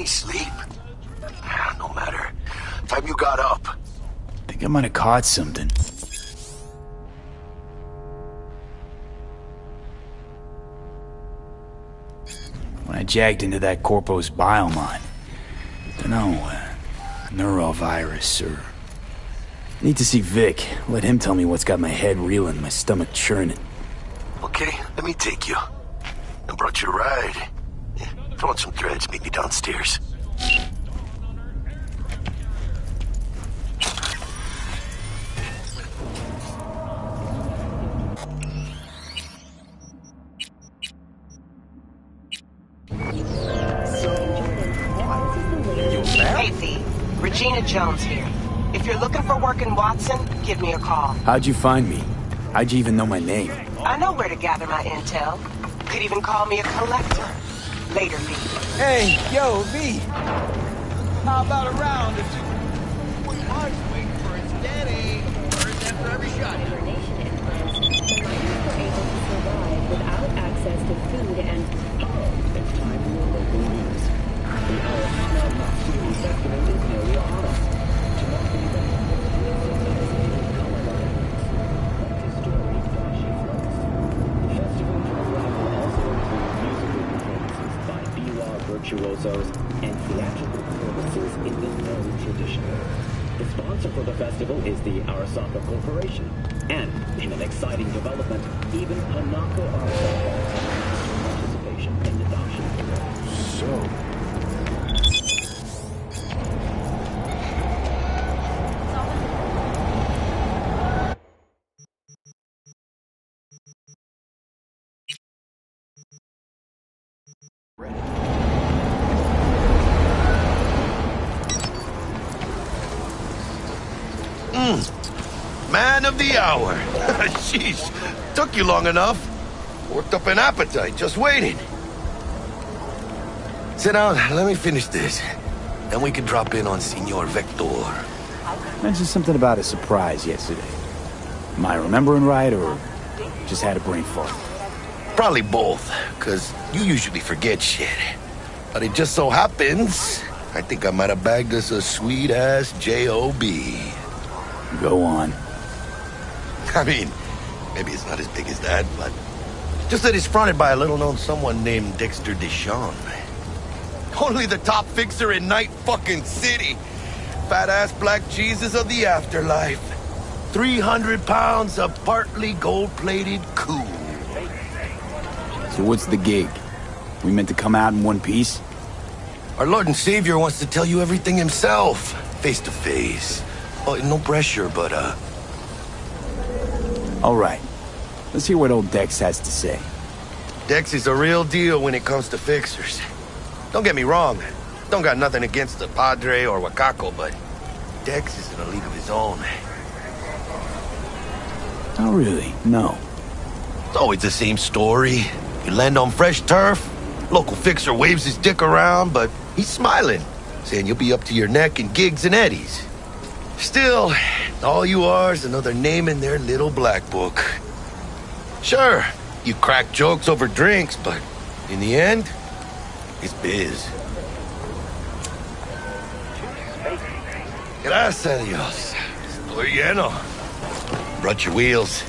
any sleep? No matter. Time you got up. I think I might have caught something. When I jagged into that Corpo's biomine. Dunno, neurovirus or... Need to see Vic. Let him tell me what's got my head reeling, my stomach churning. Okay, let me take you. I brought you a ride. Yeah, throw on some threads, meet me downstairs. Hey, V. Regina Jones here. If you're looking for work in Watson, give me a call. How'd you find me? How'd you even know my name? I know where to gather my intel. Could even call me a collector. Later, V. Hey, yo, V. How about a round of two? Hearts waiting for its daddy. Birds after every shot. Hibernation implants. The miners were able to survive without access to food and... It's time for your local news. The Hour Now Not TV festival is nearly upon us. Tonight we bring you the color lines. Multi-story flashy floats. The festival program will also include musical performances by biwa virtuosos and theatrical performances in the known tradition. The sponsor for the festival is the Arasaka Corporation. And, in an exciting development, even Hanako Arasaka has participation in the adoption program. So... Man of the hour. Jeez, took you long enough. Worked up an appetite, just waiting. Sit down, let me finish this. Then we can drop in on Senor Vector. Mentioned something about a surprise yesterday. Am I remembering right, or just had a brain fart? Probably both, because you usually forget shit. But it just so happens, I think I might have bagged us a sweet-ass J.O.B. Go on. I mean, maybe it's not as big as that, but... just that it's fronted by a little-known someone named Dexter Deshawn. Only the top fixer in Night fucking City. Fat-ass black Jesus of the afterlife. 300 pounds of partly gold-plated cool. So what's the gig? We meant to come out in one piece? Our Lord and Savior wants to tell you everything himself, face to face. Oh, no pressure, but, All right. Let's hear what old Dex has to say. Dex is a real deal when it comes to fixers. Don't get me wrong. Don't got nothing against the Padre or Wakako, but Dex is in a league of his own. Oh, really? No. It's always the same story. You land on fresh turf, local fixer waves his dick around, but he's smiling, saying you'll be up to your neck in gigs and eddies. Still, all you are is another name in their little black book. Sure, you crack jokes over drinks, but in the end, it's biz. Gracias a Dios. Estoy lleno. Brought your wheels.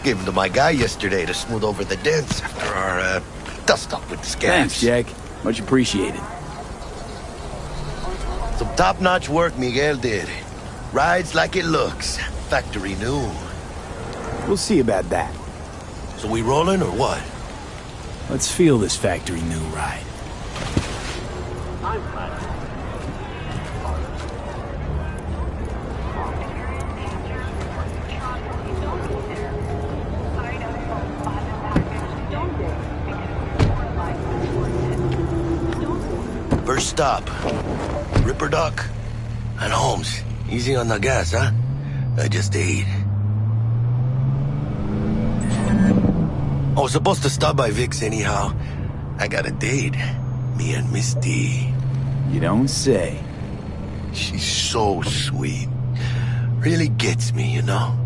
Gave them to my guy yesterday to smooth over the dents after our, dust-up with the scabs. Thanks, Jack. Much appreciated. Some top-notch work Miguel did. Rides like it looks. Factory new. We'll see about that. So we rolling or what? Let's feel this factory new ride. First stop. Ripper Duck and Holmes. Easy on the gas, huh? I just ate. I was supposed to stop by Vic's anyhow. I got a date. Me and Miss D. You don't say. She's so sweet. Really gets me, you know?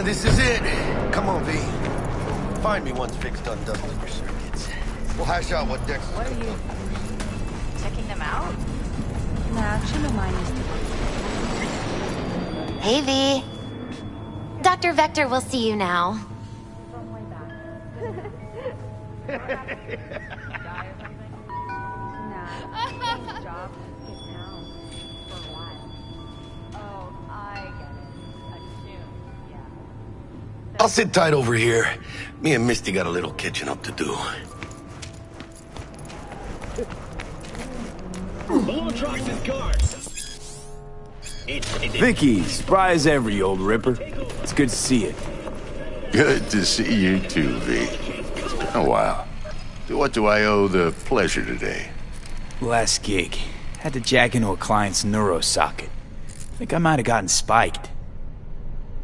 Yeah, this is it. Come on, V. Find me once Vic's done doubling your circuits. We'll hash out what Dex. What are you checking them out? Nah, she don't mind us. Hey, V. Dr. Vector will see you now. From way back. Die or something? Nah. Job. Get down. For a while. Oh, I get it. Assume. Yeah. I'll sit tight over here. Me and Misty got a little catching up to do. Vicky, spry as ever, you old ripper. It's good to see you. Good to see you too, V. It's been a while. To what do I owe the pleasure today? Last gig. Had to jack into a client's neuro socket. Think I might have gotten spiked.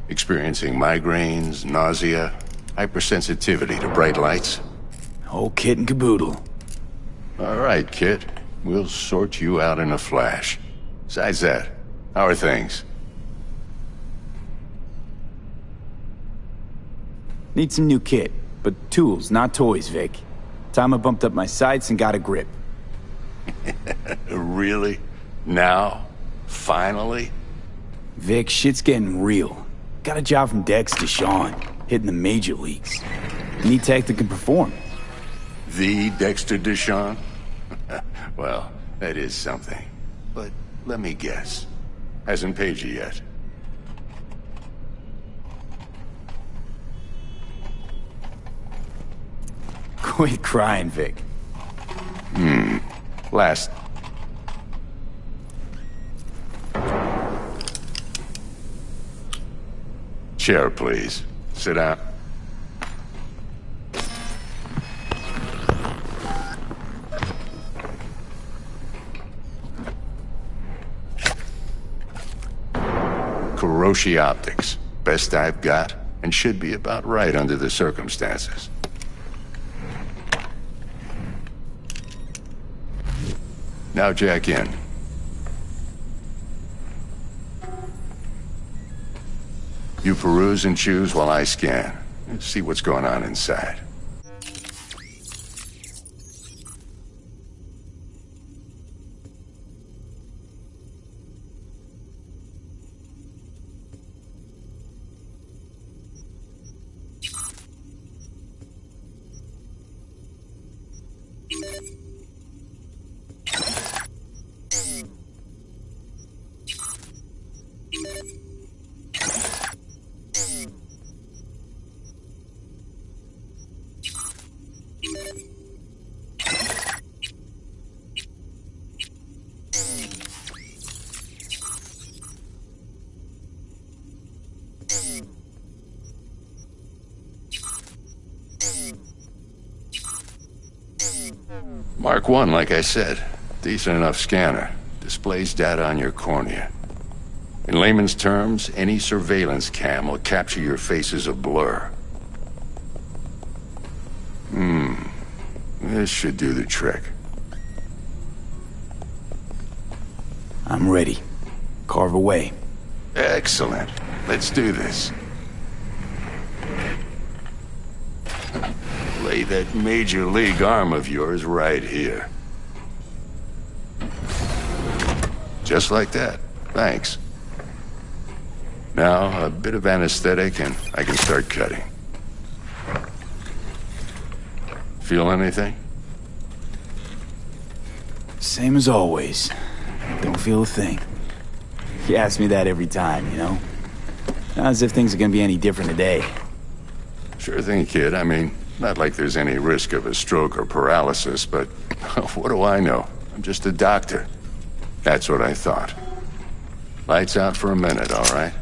Experiencing migraines, nausea, hypersensitivity to bright lights? Whole kit and caboodle. All right, kid. We'll sort you out in a flash. Besides that, how are things? Need some new kit, but tools, not toys, Vic. Time I bumped up my sights and got a grip. Really? Now? Finally? Vic, shit's getting real. Got a job from Dex to Sean, hitting the major leagues. Need tech that can perform. The Dexter Deshawn? Well, that is something. But let me guess. Hasn't paid you yet. Quit crying, Vic. Last. Chair, please. Sit down. Kuroshi Optics. Best I've got, and should be about right under the circumstances. Now jack in. You peruse and choose while I scan. See what's going on inside. Mark 1, like I said. Decent enough scanner. Displays data on your cornea. In layman's terms, any surveillance cam will capture your face as a blur. This should do the trick. I'm ready. Carve away. Excellent. Let's do this. Lay that major league arm of yours right here. Just like that. Thanks. Now, a bit of anesthetic and I can start cutting. Feel anything? Same as always. Don't feel a thing. You ask me that every time, you know? Not as if things are gonna be any different today. Sure thing, kid. I mean, not like there's any risk of a stroke or paralysis, but what do I know? I'm just a doctor. That's what I thought. Lights out for a minute, all right?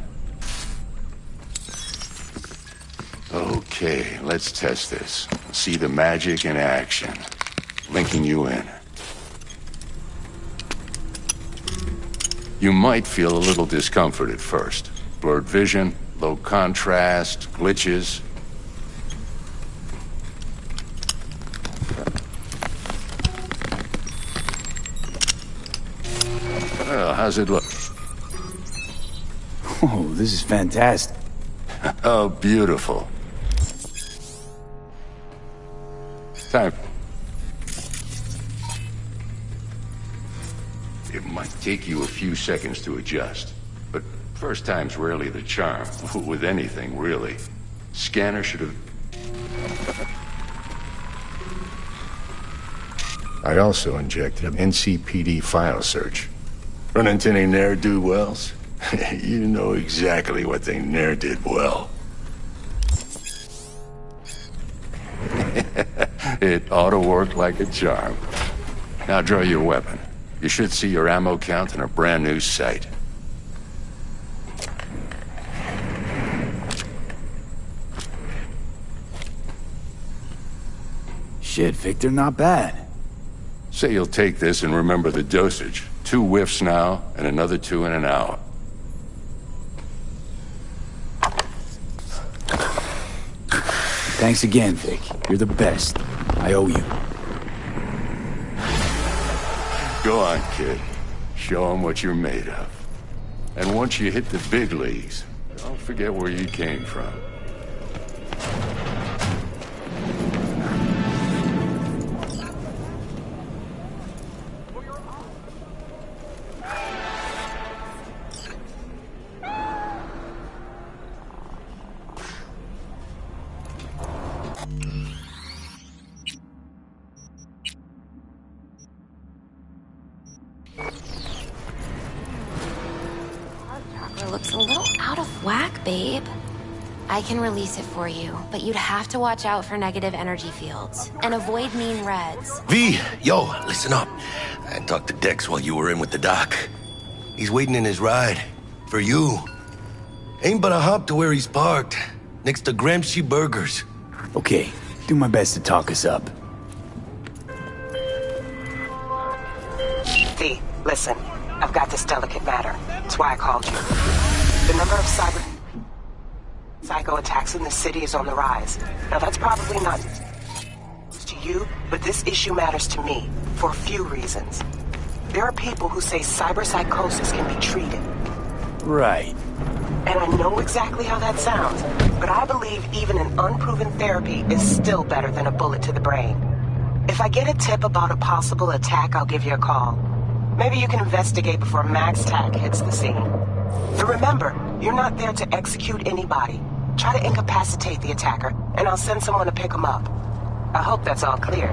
Okay, let's test this. See the magic in action. Linking you in. You might feel a little discomfort at first. Blurred vision, low contrast, glitches. Well, how's it look? Oh, this is fantastic. Oh, beautiful. Time. It might take you a few seconds to adjust, but first time's rarely the charm, with anything, really. Scanner should have... I also injected an NCPD file search. Run into any ne'er-do-wells? You know exactly what they ne'er did well. It ought to work like a charm. Now draw your weapon. You should see your ammo count in a brand new sight. Shit, Victor, not bad. Say you'll take this and remember the dosage. 2 whiffs now, and another 2 in an hour. Thanks again, Vic. You're the best. I owe you. Go on, kid. Show them what you're made of. And once you hit the big leagues, don't forget where you came from. It looks a little out of whack, babe. I can release it for you, but you'd have to watch out for negative energy fields and avoid mean reds. V, yo, listen up. I talked to Dex while you were in with the doc. He's waiting in his ride. For you. Ain't but a hop to where he's parked. Next to Gramsci Burgers. Okay, do my best to talk us up. V, listen. I've got this delicate matter. That's why I called you. The number of psycho attacks in the city is on the rise. Now that's probably not to you, but this issue matters to me for a few reasons. There are people who say cyberpsychosis can be treated. Right. And I know exactly how that sounds, but I believe even an unproven therapy is still better than a bullet to the brain. If I get a tip about a possible attack, I'll give you a call. Maybe you can investigate before Max Tack hits the scene. But remember, you're not there to execute anybody. Try to incapacitate the attacker, and I'll send someone to pick him up. I hope that's all clear.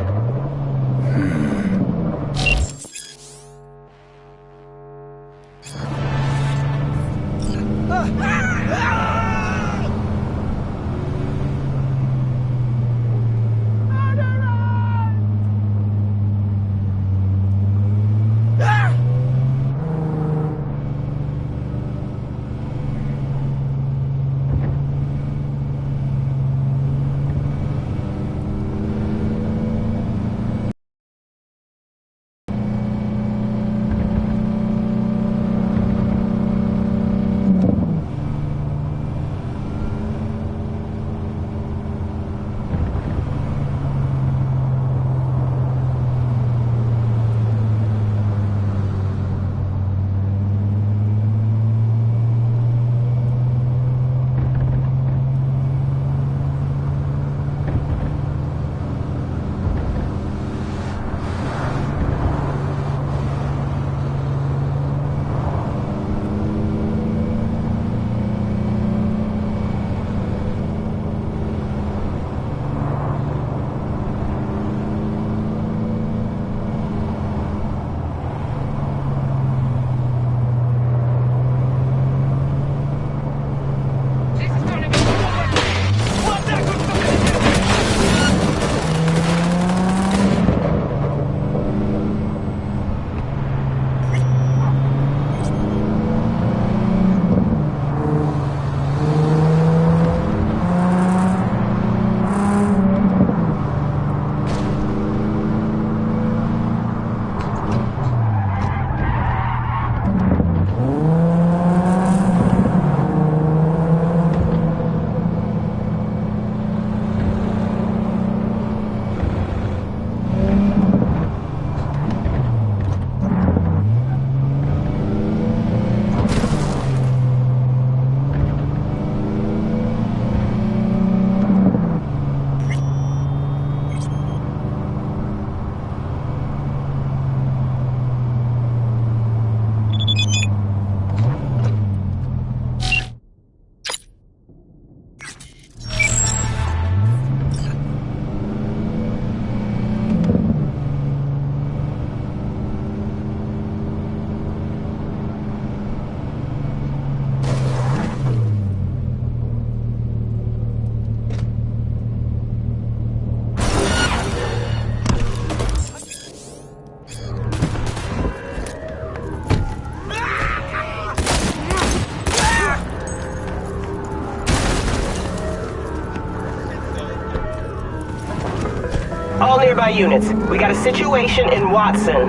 nearby units. We got a situation in Watson.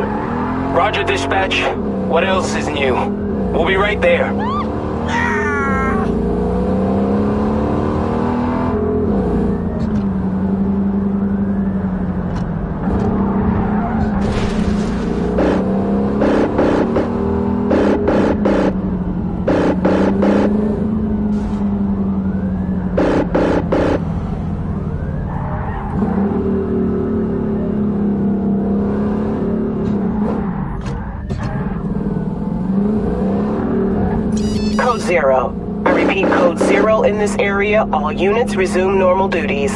Roger, dispatch. What else is new? We'll be right there. Code 0. I repeat, Code 0 in this area. All units resume normal duties.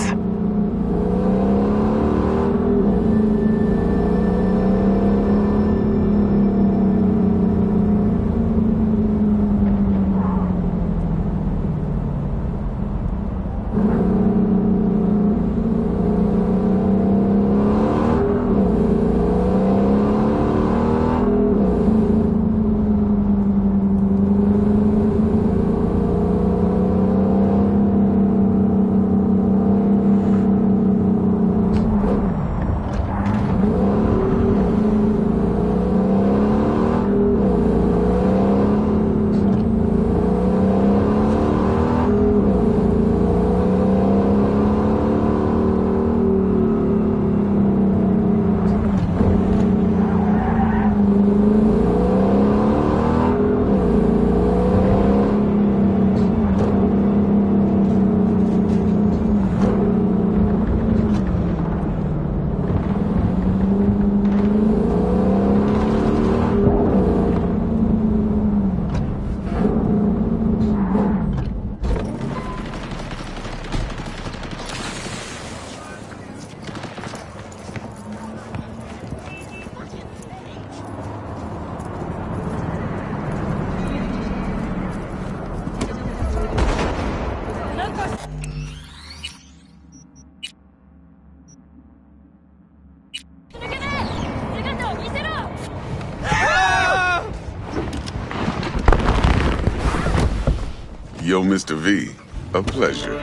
Yo, Mr. V, a pleasure.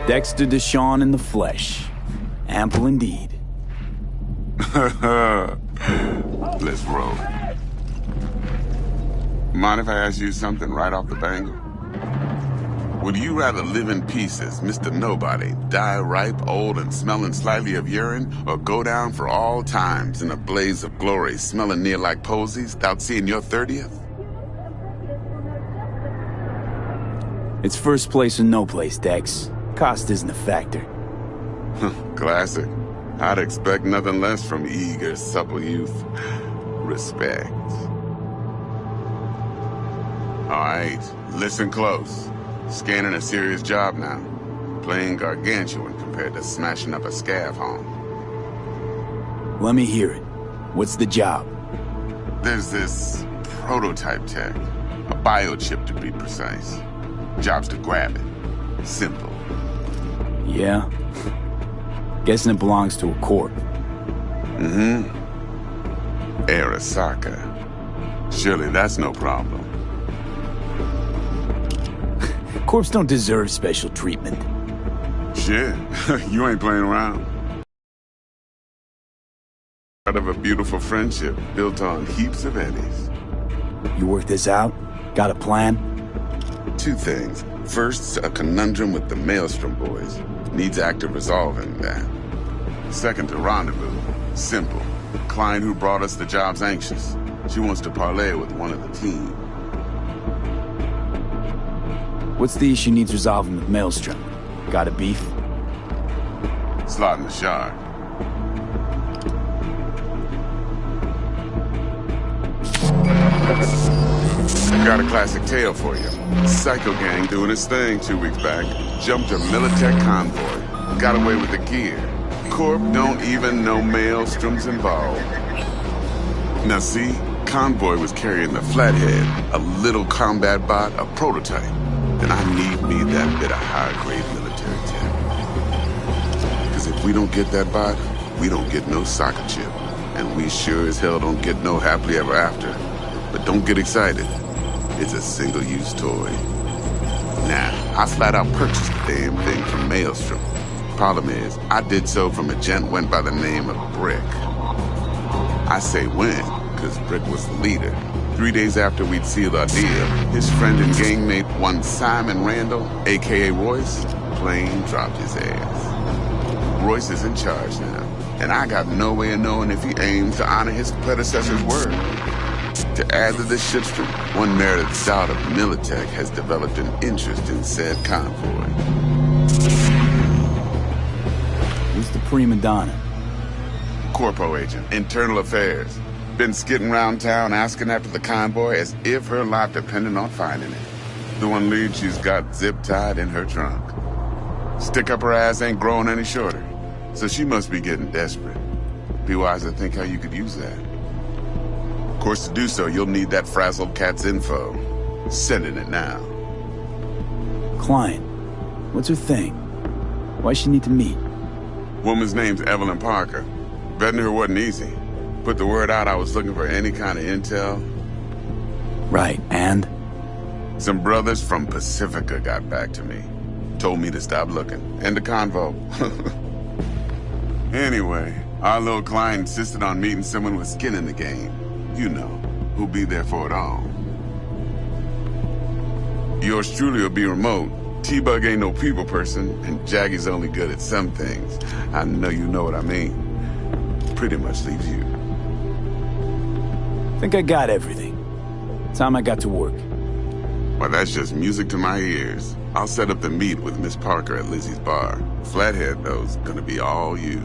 Dexter Deshawn in the flesh. Ample indeed. Let's roll. Mind if I ask you something right off the bangle? Would you rather live in pieces, Mr. Nobody, die ripe, old, and smelling slightly of urine, or go down for all times in a blaze of glory, smelling near like posies, without seeing your 30th? It's first place or no place, Dex. Cost isn't a factor. Classic. I'd expect nothing less from eager, supple youth. Respect. All right, listen close. Scanning a serious job now. Playing gargantuan compared to smashing up a scav home. Let me hear it. What's the job? There's this prototype tech. A biochip to be precise. Job's to grab it. Simple. Yeah? Guessing it belongs to a corp. Mm-hmm. Arasaka. Surely that's no problem. Corps don't deserve special treatment. Shit, you ain't playing around. Part of a beautiful friendship built on heaps of eddies. You work this out? Got a plan? Two things. First, a conundrum with the Maelstrom boys. Needs active resolving that. Second, a rendezvous. Simple. Client who brought us the job's anxious. She wants to parlay with one of the team. What's the issue needs resolving with Maelstrom? Got a beef? Slot in the shard. Got a classic tale for you. Psycho gang doing its thing 2 weeks back. Jumped a Militech convoy. Got away with the gear. Corp don't even know Maelstrom's involved. Now see, convoy was carrying the Flathead, a little combat bot, a prototype. Then I need me that bit of high-grade military tech. Because if we don't get that bot, we don't get no soccer chip. And we sure as hell don't get no happily ever after. But don't get excited. It's a single-use toy. Nah, I flat out purchased the damn thing from Maelstrom. Problem is, I did so from a gent went by the name of Brick. I say when, because Brick was the leader. 3 days after we'd sealed our deal, his friend and gangmate, one Simon Randall, a.k.a. Royce, plain dropped his ass. Royce is in charge now, and I got no way of knowing if he aims to honor his predecessor's word. To add to this shitstream, one Meredith Stout of Militech has developed an interest in said convoy. Who's the prima donna? Corpo agent, internal affairs. Been skidding around town asking after the convoy as if her life depended on finding it. The one lead she's got zip-tied in her trunk. Stick up her ass ain't growing any shorter, so she must be getting desperate. Be wise to think how you could use that. Of course, to do so, you'll need that frazzled cat's info. Sending it now. Client. What's her thing? Why she need to meet? Woman's name's Evelyn Parker. Vetting her wasn't easy. Put the word out I was looking for any kind of intel. Right, and? Some brothers from Pacifica got back to me. Told me to stop looking. End the convo. Anyway, our little client insisted on meeting someone with skin in the game. You know, who'll be there for it all. Yours truly will be remote. T-Bug ain't no people person, and Jaggy's only good at some things. I know you know what I mean. Pretty much leaves you. Think I got everything. Time I got to work. Well, that's just music to my ears. I'll set up the meet with Miss Parker at Lizzie's bar. Flathead, though's gonna be all you.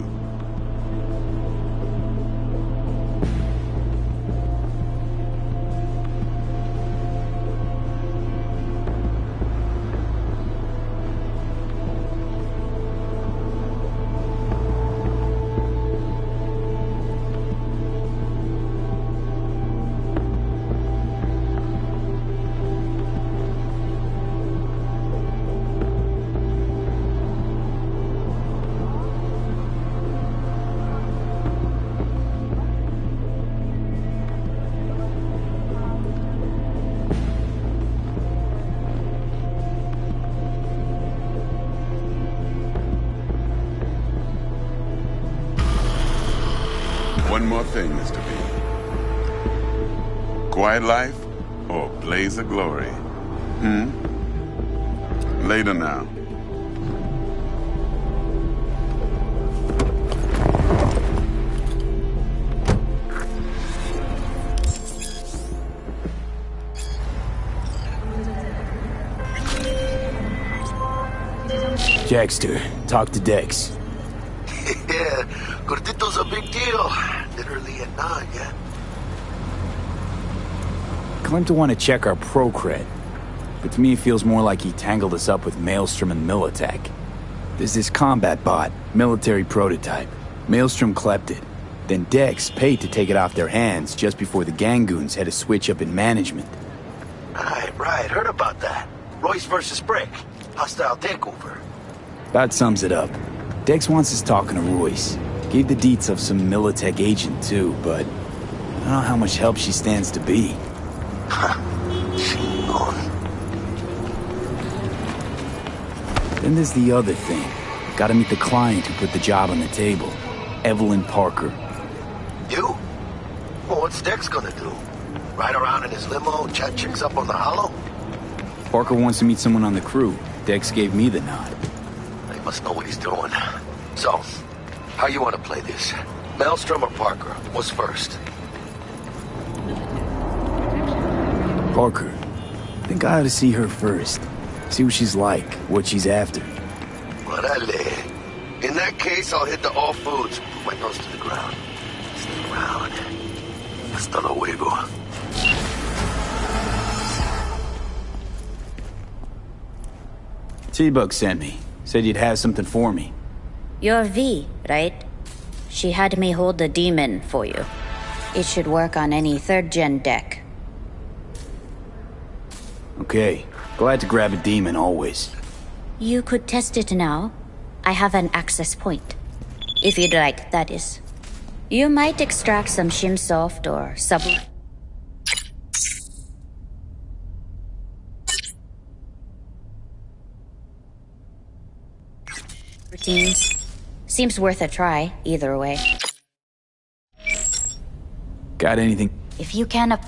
One more thing, Mr. B. Quiet life or blaze of glory? Later now. Jackster, talk to Dex. Yeah, Gordito's a big deal. Literally a nod, yeah. Claimed to want to check our pro cred, but to me it feels more like he tangled us up with Maelstrom and Militech. There's this combat bot, military prototype. Maelstrom clept it. Then Dex paid to take it off their hands just before the Gangoons had a switch up in management. Right, heard about that. Royce versus Brick. Hostile takeover. That sums it up. Dex wants us talking to Royce. Gave the deets of some Militech agent too, but I don't know how much help she stands to be. Then there's the other thing. Gotta meet the client who put the job on the table. Evelyn Parker. You? Well, what's Dex gonna do? Ride around in his limo, chat chicks up on the hollow? Parker wants to meet someone on the crew. Dex gave me the nod. He must know what he's doing. So, how you want to play this? Maelstrom or Parker? What's first? Parker. Think I ought to see her first. See what she's like, what she's after. Orale. In that case, I'll hit the all foods. Put my nose to the ground. Stick around. Hasta luego. T-Bug sent me. Said you'd have something for me. You're V, right? She had me hold the demon for you. It should work on any 3rd gen deck. Okay. Glad to grab a demon always. You could test it now. I have an access point. If you'd like, that is. You might extract some Shimsoft or sub... routines. Seems worth a try, either way. Got anything? If you can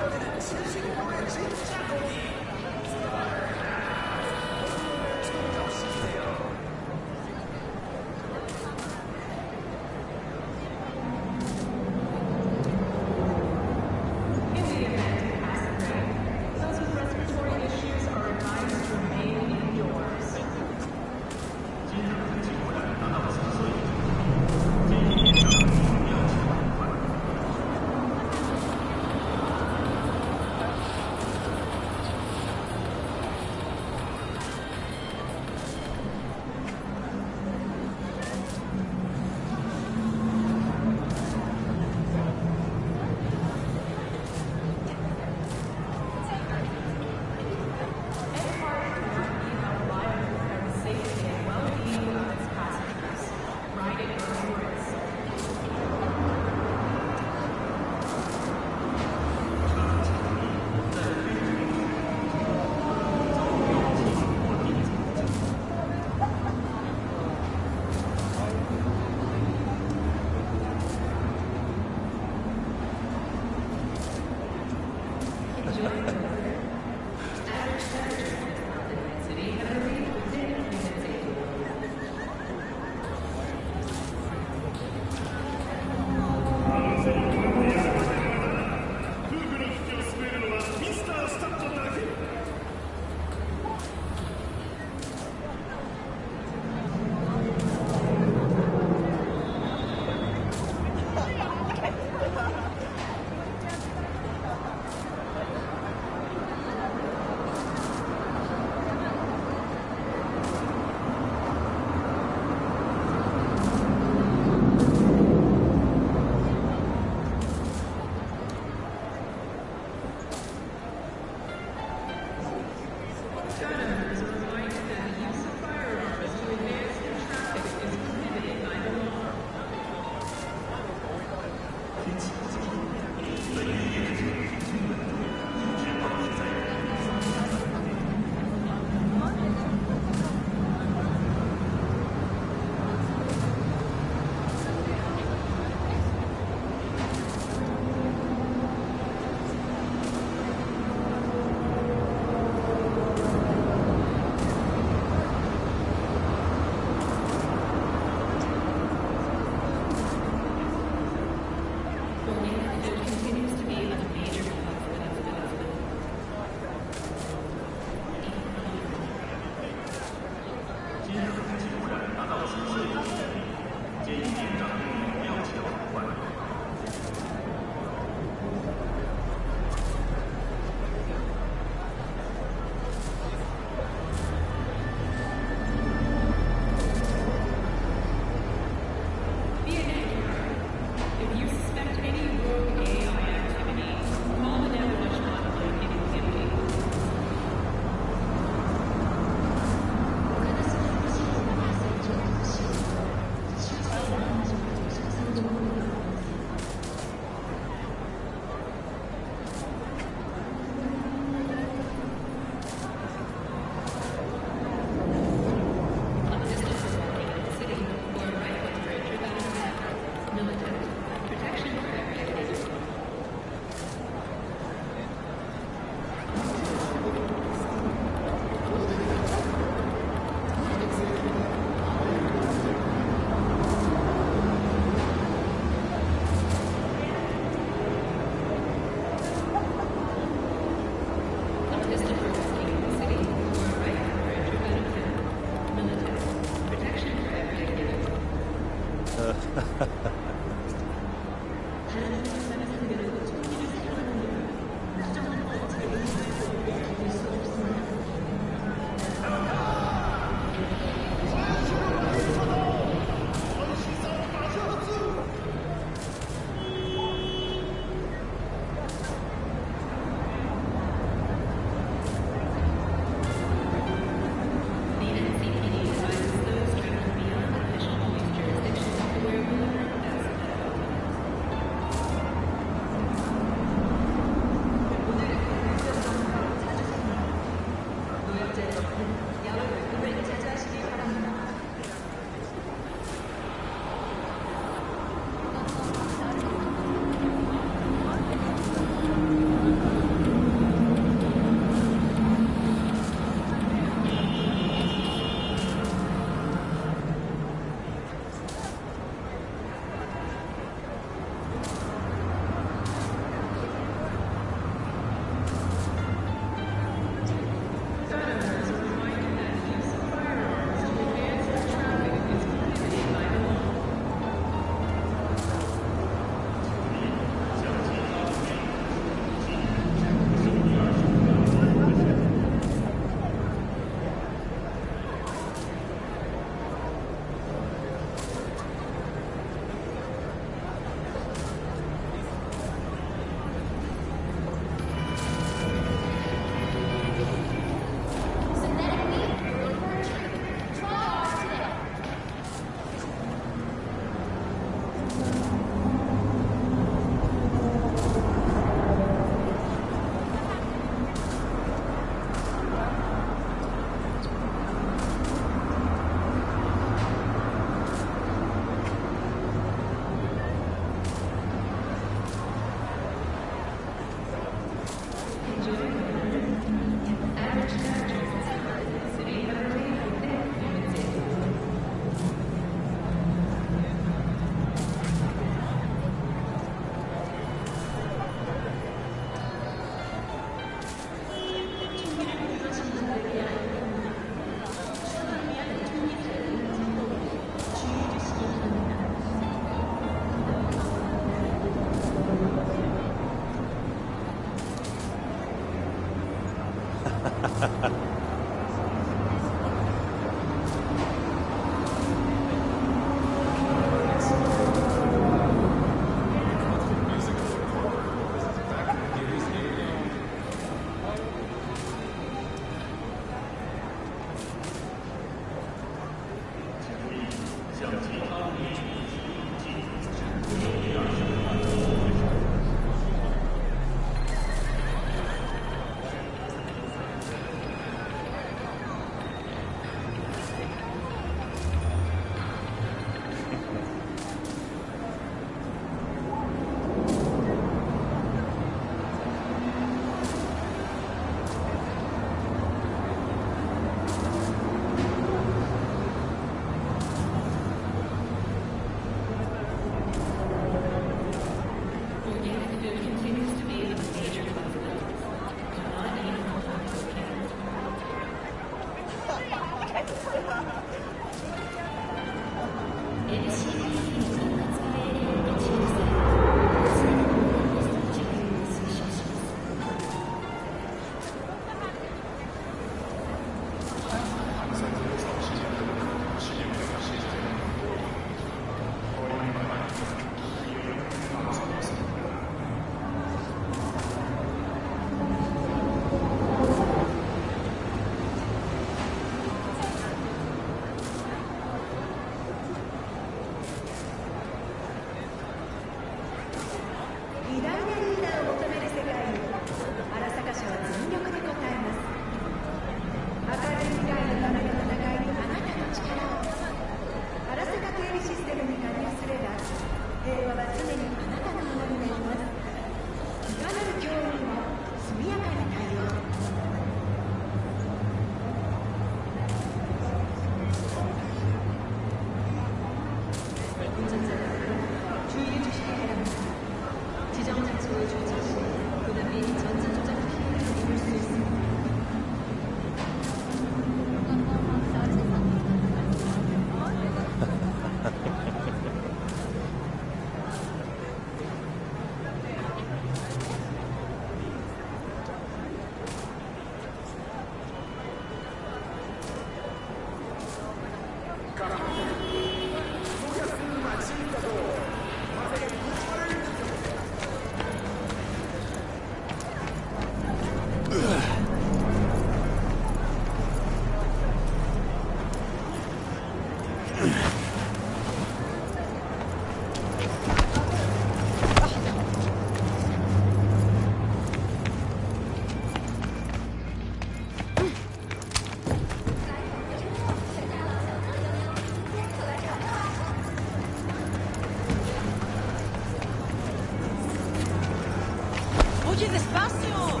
Oye, despacio.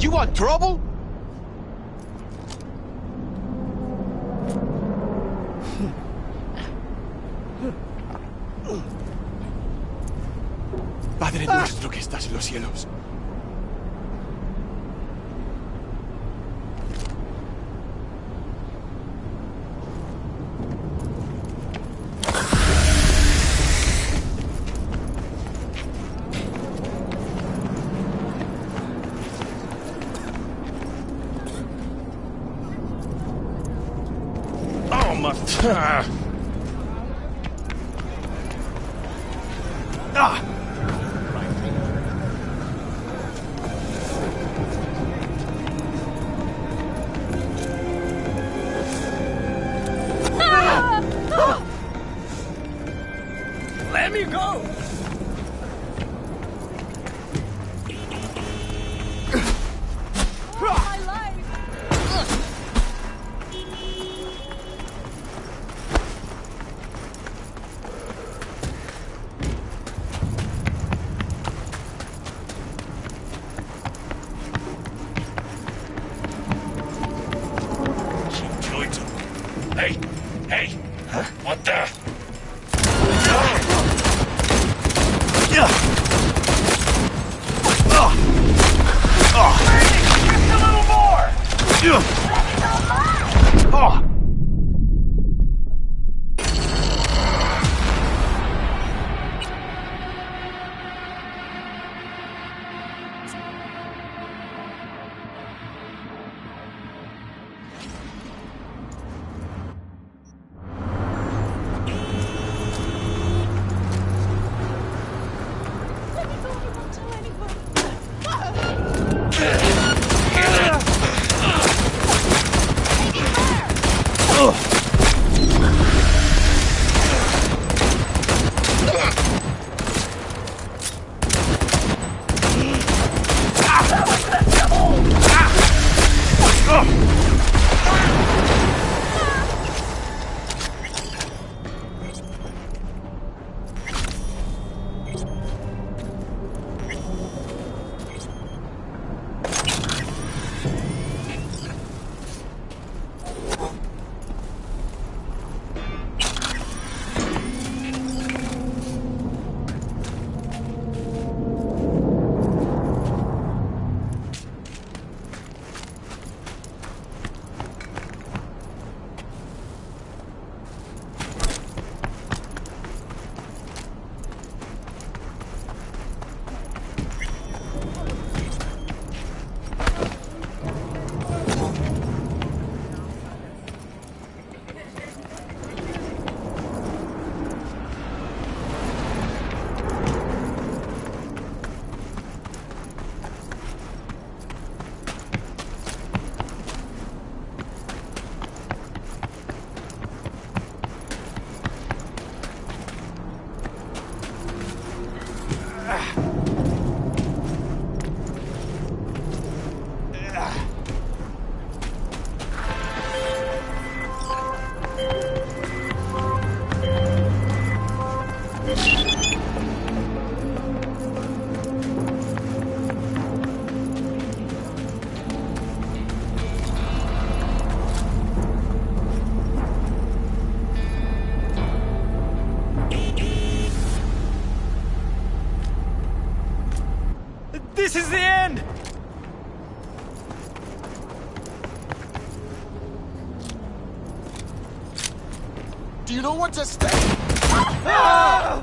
You want trouble? Padre nuestro que estás en los cielos. Oh, my... Ah! Let me go! My life! Hey! Hey! Huh? What the? This is the end! Do you know what to say? Ah!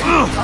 ¡Ugh!